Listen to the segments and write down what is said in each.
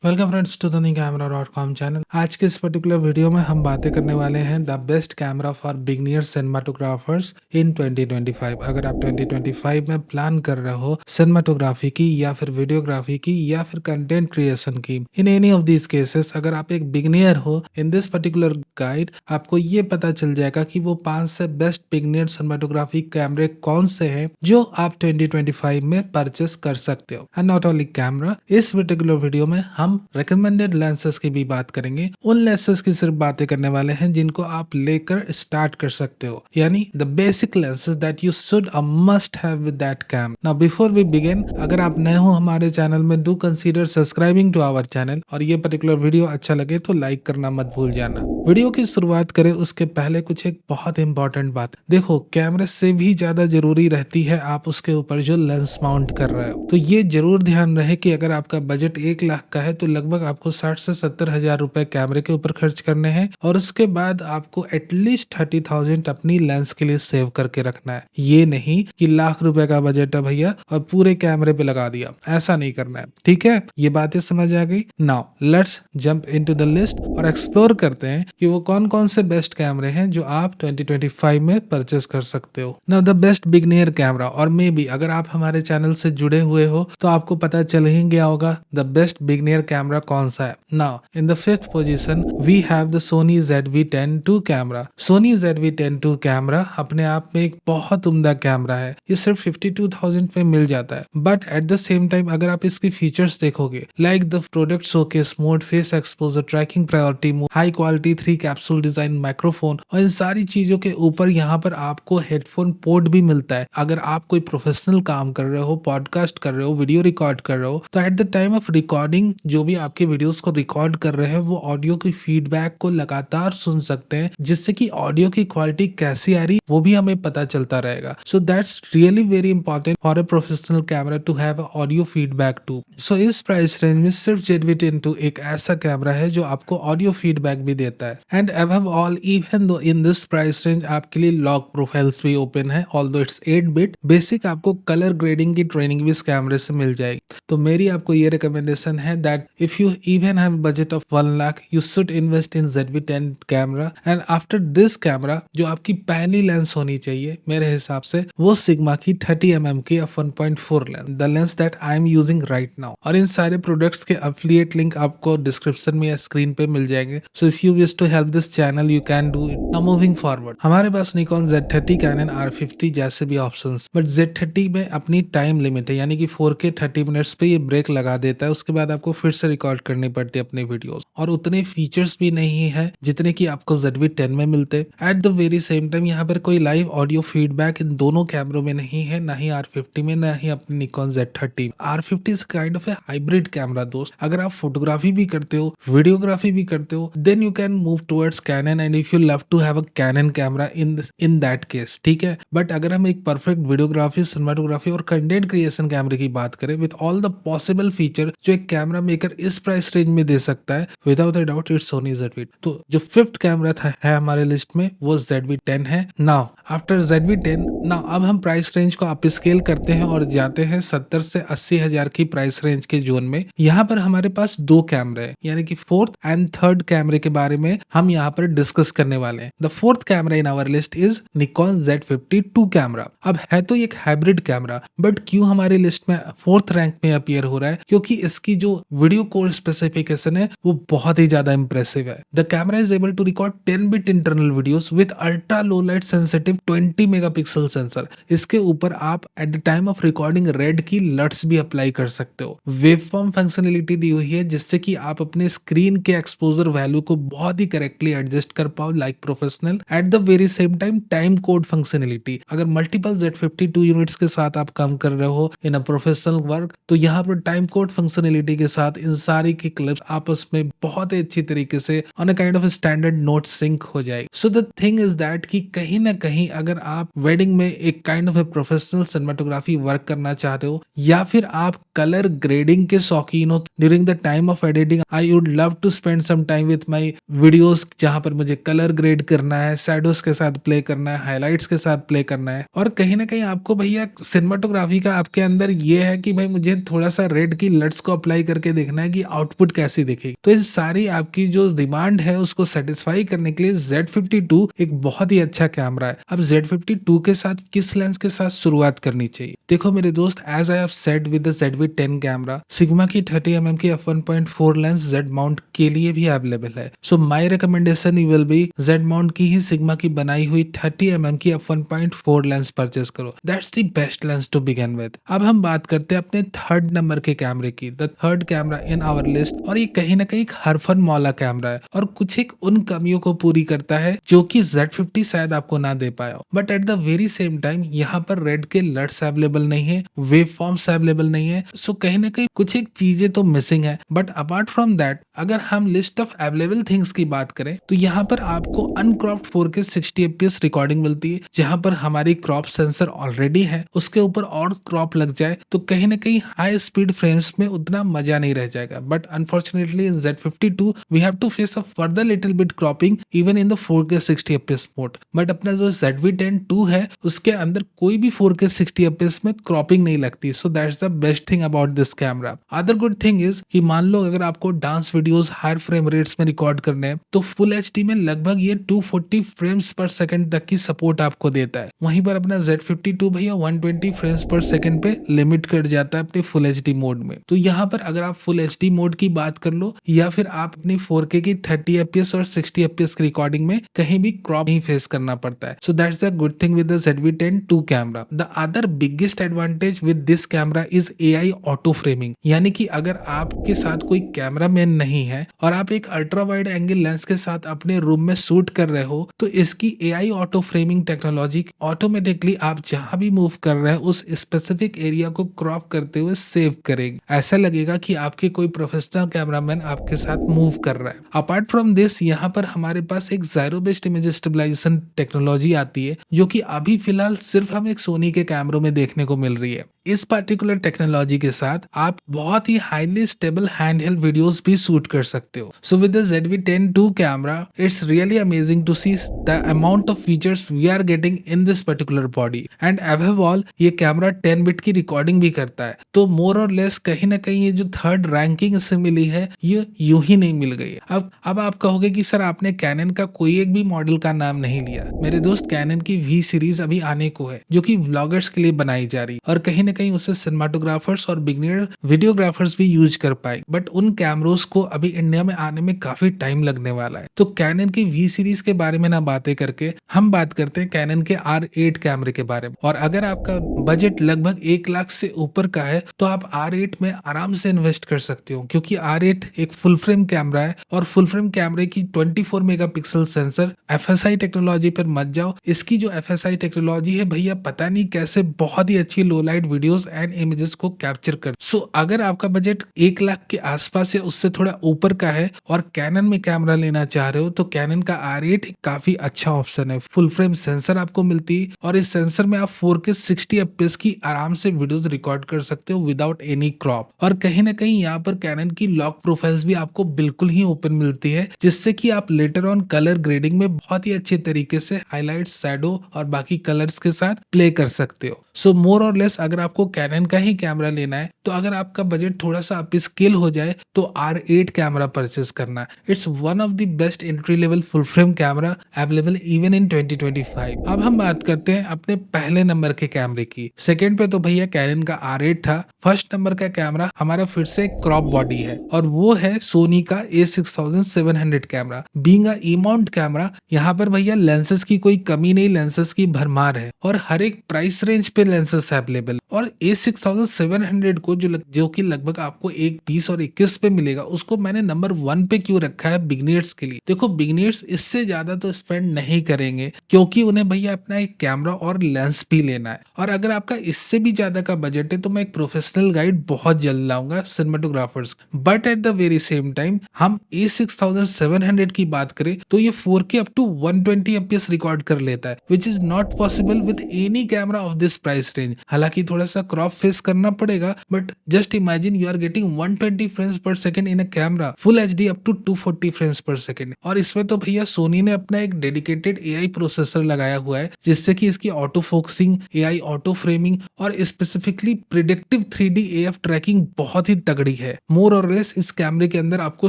Welcome friends to the camera.com channel. आज के इस पर्टिकुलर वीडियो में हम बातें करने वाले हैं the best camera for beginner cinematographers in 2025। अगर आप 2025 में प्लान कर रहे हो सिनेमाटोग्राफी की या फिर वीडियोग्राफी की या फिर कंटेंट क्रिएशन की, in any of these cases अगर आप एक बिगनियर हो, इन दिस पर्टिकुलर गाइड आपको ये पता चल जाएगा कि वो 5 से बेस्ट बिगनियर सिनेमाटोग्राफी कैमरे कौन से हैं जो आप 2025 में परचेस कर सकते हो। एंड नॉट ओनली कैमरा, इस पर्टिकुलर वीडियो में हम रिकमेंडेड लेंसेज की भी बात करेंगे। उन लेंसेज की सिर्फ बातें करने वाले हैं जिनको आप लेकर स्टार्ट कर सकते हो, यानी the basic lenses that you should must have with that cam. Now before we begin, अगर आप नए हो हमारे चैनल में, do consider subscribing to our channel और ये पर्टिकुलर वीडियो अच्छा लगे तो लाइक करना मत भूल जाना। वीडियो की शुरुआत करें उसके पहले कुछ एक बहुत इंपॉर्टेंट बात, देखो कैमरे से भी ज्यादा जरूरी रहती है आप उसके ऊपर जो लेंस माउंट कर रहे हो। तो ये जरूर ध्यान रहे कि अगर आपका बजट 1 लाख का है तो लगभग आपको 60 से 70 हजार रुपए कैमरे के ऊपर खर्च करने हैं और उसके बाद आपको एटलीस्ट 30,000 अपनी लेंस के लिए सेव करके रखना है। ये नहीं कि लाख रुपए का बजट है भैया और पूरे कैमरे पे लगा दिया, ऐसा नहीं करना है। ठीक है, ये बातें समझ आ गई। Now let's jump into the list और एक्सप्लोर करते हैं कि वो कौन कौन से बेस्ट कैमरे हैं जो आप 2025 में परचेस कर सकते हो। नाउ द बेस्ट बिगनियर कैमरा, और मे बी अगर आप हमारे चैनल से जुड़े हुए हो तो आपको पता चल ही गया होगा द बेस्ट बिगनियर कैमरा कौन सा है। Now in the 5th position we have the Sony ZV-10 II camera. Sony ZV-10 II camera अपने आप में एक बहुत उम्दा कैमरा है। ये सिर्फ 52,000 में मिल जाता है, but at the same time अगर आप इसकी फीचर्स देखोगे, like the product showcase mode, face exposure, tracking priority mode, high quality 3 capsule design microphone और इन सारी चीजों के ऊपर यहाँ पर आपको हेडफोन पोर्ट भी मिलता है। अगर आप कोई प्रोफेशनल काम कर रहे हो, पॉडकास्ट कर रहे हो, वीडियो रिकॉर्ड कर रहे हो, तो eight the time of recording जो भी आपके वीडियोस को रिकॉर्ड कर रहे हैं वो ऑडियो की फीडबैक को लगातार सुन सकते हैं, जिससे कि ऑडियो की क्वालिटी कैसी आ रही वो भी हमें पता चलता रहेगा। So that's really very important for a professional camera to have audio feedback too. So इस प्राइस रेंज में सिर्फ ZV-10 II एक ऐसा कैमरा है जो आपको ऑडियो फीडबैक भी देता है। And above all, even though in this price range आपके लिए लॉक प्रोफाइल्स भी ओपन है, ऑल्दो इट्स 8 बिट। बेसिक आपको कलर ग्रेडिंग की ट्रेनिंग भी इस कैमरे से मिल जाएगी। तो मेरी आपको ये रिकमेंडेशन है that if you even have budget of 1 lakh you should invest in ZV-10 camera. And after this camera जो आपकी पहली लेंस होनी चाहिए मेरे हिसाब से वो सिग्मा की 30mm की f1.4 lens, the lens that I am using right now. और इन सारे प्रोडक्ट्स के एफिलिएट लिंक आपको डिस्क्रिप्शन में या स्क्रीन पे मिल जाएंगे। So if you wish to help this channel you can do it. Now moving forward, हमारे पास निकॉन Z30, कैनन R50 जैसे भी ऑप्शंस, बट Z30 में अपनी टाइम लिमिट है, यानी कि 4K 30 मिनट्स पे ये ब्रेक लगा देता है, उसके बाद आपको फिर से रिकॉर्ड करनी पड़ती है अपने वीडियोस, और उतने फीचर्स भी नहीं है जितने कि आपको ZV-10 में मिलते। At the very same time यहाँ पर कोई लाइव ऑडियो फीडबैक इन दोनों कैमरों में नहीं है, ना ही R50 में, ना ही अपने Nikon Z30। R50 is kind of A hybrid camera दोस्त। अगर आप फोटोग्राफी भी करते हो, वीडियोग्राफी भी करते हो, then you can move towards Canon and if you love to have a Canon camera in that case, ठीक है। बट अगर हम एक परफेक्ट वीडियोग्राफी, सिनेमाटोग्राफी और कंटेंट क्रिएशन कैमरे की बात करें with all the possible feature जो एक कैमरा मेकर इस प्राइस रेंज में दे सकता है, without a doubt it's Sony ZV। तो जो 5th कैमरा था है हमारे लिस्ट में वो ZV-10 है। नाउ आफ्टर ZV-10, नाउ अब हम प्राइस रेंज को अप स्केल करते हैं और जाते हैं 70 से 80 हजार की प्राइस रेंज के जोन में। यहाँ पर हमारे पास 2 कैमरे हैं, यानी कि 4th एंड 3rd कैमरे के बारे में हम यहाँ पर डिस्कस करने वाले हैं। The 4th camera in our list is Nikon Z50 II camera. अब है तो एक हाइब्रिड कैमरा, बट क्यों हमारी लिस्ट में 4th रैंक में अपीयर हो रहा है? क्योंकि इसकी जो वीडियो कोर स्पेसिफिकेशन है वो बहुत ही ज्यादा इंप्रेसिव है। The camera is able to record 10 bit internal videos with ultra low light sensitive 20 megapixel sensor. इसके ऊपर आप at the time of recording रेड की लट्स भी अप्लाई कर सकते हो। वेवफॉर्म फंक्शनलिटी दी हुई है जिससे कि आप अपने स्क्रीन के एक्सपोजर वैल्यू को बहुत ही करेक्टली एडजस्ट कर पाओ like professional. At the very same time time code functionality, अगर मल्टीपल Z50 II यूनिट्स के साथ आप काम कर रहे हो इन अ प्रोफेशनल वर्क, तो यहाँ पर टाइम कोड फंक्शनलिटी के साथ इन सारी की क्लिप्स आपस में बहुत ही अच्छी तरीके से on a kind of standard note sync हो जाएगी। So the thing is that कि कहीं ना कहीं अगर आप वेडिंग में एक kind of a professional cinematography work करना चाहते हो या फिर आप कलर ग्रेडिंग के शौकीन हो, during the time of editing I would love to spend some time with my videos जहां पर मुझे कलर ग्रेड करना है, शैडोज के साथ प्ले करना है, हाइलाइट्स के साथ प्ले करना है, और कहीं ना कहीं आपको भैया सिनेमाटोग्राफी का आपके अंदर ये है कि भाई मुझे थोड़ा सा रेड की लट्स को अप्लाई करके देखना है कि आउटपुट कैसी दिखेगी। तो इस सारी आपकी जो डिमांड है उसको सेटिस्फाई करने के लिए Z52 एक बहुत ही अच्छा कैमरा है। अब Z52 के साथ किस लेंस के साथ शुरुआत करनी चाहिए? देखो मेरे दोस्त, as I have said with the ZV-10 camera, Sigma की 30mm की f1.4 लेंस Z माउंट के लिए भी अवेलेबल है। So my recommendation will be Z mount की ही सिग्मा की बनाई हुई 30mm की f1.4 लेंस परचेस करो। That's the best lens to begin with. अब हम बात करते हैं अपने थर्ड नंबर के कैमरे की, the third camera in our list, और ये कहीं ना कहीं एक हरफन मौला कैमरा है और कुछ एक उन कमियों को पूरी करता है जो कि Z50 शायद आपको ना दे पाया हो। But at the very same time यहाँ पर रेड के लट्स अवेलेबल नहीं है, वेव फॉर्म्स अवेलेबल नहीं है, सो कहीं ना कहीं कुछ एक चीजें तो मिसिंग है। बट अपार्ट फ्रॉम दैट, अगर हम लिस्ट ऑफ अवेलेबल थिंग्स की बात करें तो यहाँ पर आपको अनक्रॉप्ड 4K 60 fps रिकॉर्डिंग मिलती है, जहां पर हमारी क्रॉप सेंसर ऑलरेडी है, उसके ऊपर और क्रॉप लग जाए तो कहीं ना कहीं हाई स्पीड फ्रेम्स में उतना मजा नहीं रह जाएगा। But unfortunately in Z52 we have to face a further little bit cropping even in the 4K 60 fps mode. But अपना जो ZV-10-2 है उसके अंदर कोई भी 4K 60 fps में क्रॉपिंग नहीं लगती। So that's the best thing about this camera. Other good thing is कि मान लो अगर आपको dance videos higher frame rates में रिकॉर्ड करने हैं तो फुल HD में लगभग ये 240 फ्रेम्स पर सेकंड तक की सपोर्ट आपको देता है। वहीं पर अपना Z52 भैया 120 फ्रेम्स पर सेकंड पे लिमिट कर जाता है अपने फुल HD मोड में। तो यहाँ पर अगर आप फुल HD मोड की बात कर लो या फिर आप अपनी 4K की 30 fps और 60 fps की रिकॉर्डिंग में कहीं भी क्रॉप नहीं फेस करना पड़ता है। सो that's the good thing with the ZV-10-2 camera. The other biggest advantage with this camera is AI auto framing, यानी कि अगर आपके साथ कोई कैमरा मैन नहीं है और आप एक अल्ट्रा वाइड एंगल लेंस के साथ अपने रूम में शूट कर रहे हो तो इसकी AI auto framing technology automatically आप जहां भी मूव कर रहे हैं उस स्पेसिफिक एरिया को क्रॉप करते हुए सेव करेगी। ऐसा लगेगा कि आपके कोई प्रोफेशनल कैमरामैन आपके साथ मूव कर रहा है। अपार्ट फ्रॉम दिस, यहाँ पर हमारे पास एक जायरो बेस्ड इमेज स्टेबलाइजेशन टेक्नोलॉजी आती है जो कि अभी फिलहाल सिर्फ हमें एक सोनी के कैमरों में देखने को मिल रही है। इस पर्टिकुलर टेक्नोलॉजी के साथ आप बहुत ही हाईली स्टेबल हैंडहेल्ड वीडियोस भी शूट कर सकते हो। So with the ZV-10-2 camera it's really amazing to see the amount of features we are getting in this particular body and above all ये कैमरा 10 बिट की recording भी करता है। तो मोर और लेस कहीं ना कहीं ये जो थर्ड रैंकिंग इससे मिली है ये यूं ही नहीं मिल गई। अब आप कहोगे कि सर आपने कैनन का कोई एक भी मॉडल का नाम नहीं लिया। मेरे दोस्त, कैनन की V सीरीज अभी आने को है जो कि व्लॉगर्स के लिए बनाई जा रही और कहीं ना कहीं उसे सिनेमाटोग्राफर्स और बिगिनर वीडियोग्राफर्स भी यूज कर पाए। बट उन कैमरोस को अभी इंडिया में आने में काफी टाइम लगने वाला है। तो कैनन की V सीरीज के बारे में ना बातें करके हम बात करते हैं कैनन के R8 कैमरे के बारे में। और अगर आपका बजट लगभग 1 लाख से ऊपर का है तो आप R8 में आराम से इन्वेस्ट कर सकते हो, क्योंकि R8 एक फुल फ्रेम कैमरा है और फुल फ्रेम कैमरे की 24 मेगापिक्सल सेंसर। FSI टेक्नोलॉजी पर मत जाओ, इसकी जो FSI टेक्नोलॉजी है भैया पता नहीं कैसे बहुत ही अच्छी लो लाइट वीडियोस एंड इमेजेस को कैप्चर कर। सो अगर आपका बजट 1 लाख के आसपास या उससे थोड़ा ऊपर का है और कैनन में कैमरा लेना चाह रहे हो तो कैनन का R8 काफी अच्छा ऑप्शन है। फुल फ्रेम सेंसर आपको मिलती है और इस सेंसर में आप 4K 60 fps की आराम से वीडियोस रिकॉर्ड कर सकते हो विदाउट एनी क्रॉप। और कहीं ना कहीं यहाँ पर कैनन की लॉक प्रोफाइल्स भी आपको बिल्कुल ही ओपन मिलती है, जिससे कि आप लेटर ऑन कलर ग्रेडिंग में बहुत ही अच्छे तरीके से हाईलाइट, शैडो और बाकी कलर्स के साथ प्ले कर सकते हो। सो मोर और लेस अगर आपको कैनन का ही कैमरा लेना है तो अगर आपका बजट थोड़ा सा अप स्केल हो जाए तो R8 कैमरा परचेस करना। It's one of the best entry level full frame camera available even in 2025। अब हम बात करते हैं अपने पहले नंबर के कैमरे की। सेकंड पे तो भैया कैनन का R8 था। फर्स्ट नंबर का कैमरा हमारा फिर से क्रॉप बॉडी है और वो है सोनी का A6700 camera. Being a E mount camera, यहाँ पर भैया लेंसेज की कोई कमी नहीं, लेंसेज की भरमार है और हर एक प्राइस रेंज पे लेंसेज अवेलेबल। और A6700 को जो कि लगभग आपको 20 और 21 पे मिलेगा, उसको मैंने नंबर 1 पे क्यों रखा है बिगिनर्स के लिए। देखो बिगिनर्स इससे ज्यादा तो स्पेंड नहीं करेंगे क्योंकि उन्हें भैया अपना एक कैमरा और लेंस भी लेना है। और अगर आपका इससे भी ज्यादा का बजट है तो मैं एक प्रोफेशनल गाइड बहुत जल्द लाऊंगा cinematographers. But at the very same time हम A6700 की बात करें तो ये 4K up to 120 fps record कर लेता है, which is not possible with any camera of this price range. हालांकि थोड़ा सा क्रॉप फेस करना पड़ेगा, but just imagine you are getting 120 frames per second in a camera full HD up to 240 frames per second. और इसमें तो भैया सोनी ने अपना एक डेडिकेटेड एआई प्रोसेसर लगाया हुआ है, जिससे कि इसकी auto focusing, AI auto framing और specifically predictive 3D AF tracking बहुत ही तगड़ी है। मोर और लेस इस कैमरे के अंदर आपको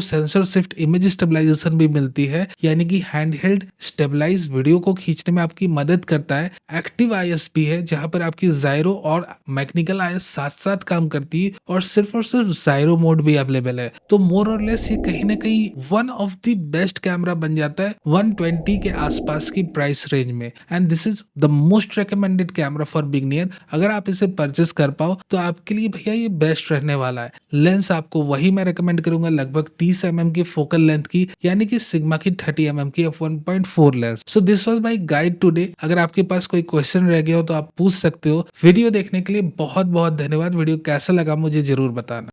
सेंसर शिफ्ट इमेज स्टेबलाइजेशन भी मिलती है, यानी कि हैंडहेल्ड स्टेबलाइज वीडियो को खींचने में आपकी मदद करता है। एक्टिव आईएस भी है, जहां पर आपकी जायरो और मैकेनिकल आईएस साथ साथ काम करती है, और सिर्फ जायरो मोड भी अवेलेबल है। तो मोर और लेस ये कहीं ना कहीं one of the best camera बन जाता है 120 के आसपास की प्राइस रेंज में। And this is the most recommended camera for beginner. अगर आप इसे परचेस कर पाओ तो आपके लिए भैया ये बेस्ट रहने वाला है। लेंस आपको वही मैं रेकमेंड करूंगा, लगभग 30 mm की फोकल लेंथ की, यानी कि सिग्मा की 30 mm की f1.4 lens. So this was my guide today. अगर आपके पास कोई क्वेश्चन रह गया हो तो आप पूछ सकते हो। वीडियो देखने के लिए बहुत बहुत धन्यवाद। वीडियो कैसा लगा मुझे जरूर बताना।